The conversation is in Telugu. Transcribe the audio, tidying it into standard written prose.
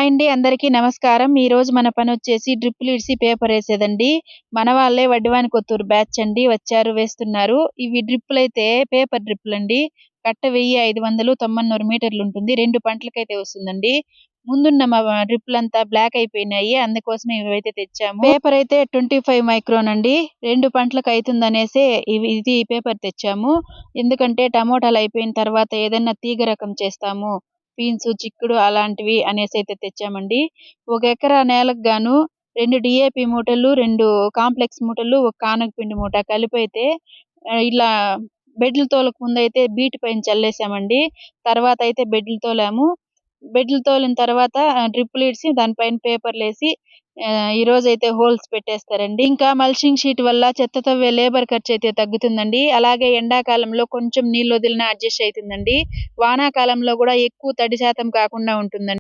హాయ్ అండి, అందరికీ నమస్కారం. ఈ రోజు మన పనొచ్చేసి డ్రిప్పులు ఇడిసి పేపర్ ఏసేదండి. మన వాళ్ళే వడ్డివాని కొత్తూరు బ్యాచ్ అండి. వచ్చారు, వేస్తున్నారు. ఇవి డ్రిప్పులైతే పేపర్ డ్రిప్పులండి. కట్ట 1500 900 మీటర్లుంటుంది. 2 పంటలకైతే వస్తుందండి. ముందున్న డ్రిప్పులంతా బ్లాక్ అయిపోయినాయి. అందుకోసమే ఇవైతే తెచ్చాము. పేపర్ అయితే 25 మైక్రాన్ అండి. 2 పంటలకు అయితుందనేసే ఇది పేపర్ తెచ్చాము. ఎందుకంటే టమోటాలు అయిపోయిన తర్వాత ఏదన్నా తీగ రకం చేస్తాము, బీన్స్, చిక్కుడు అలాంటివి అనేసైతే తెచ్చామండి. 1 ఎకరా నేలకు గాను 2 DAP మూటలు, 2 కాంప్లెక్స్ మూటలు, 1 కానగపిండి మూట కలిపైతే ఇలా బెడ్లు తోలక ముందైతే బీట్ పైన చల్లేసామండి. తర్వాత అయితే బెడ్లు తోలాము. బెడ్లు తోలిన తర్వాత డ్రిప్పులు ఇడిసి దానిపైన పేపర్లేసి ఈ రోజైతే హోల్స్ పెట్టేస్తారండి. ఇంకా మల్చింగ్ షీట్ వల్ల చెత్త తవ్వే లేబర్ ఖర్చు అయితే తగ్గుతుందండి. అలాగే ఎండాకాలంలో కొంచెం నీళ్ళు వదిలినా అడ్జస్ట్ అవుతుందండి. వానాకాలంలో కూడా ఎక్కువ తడి శాతం కాకుండా ఉంటుందండి.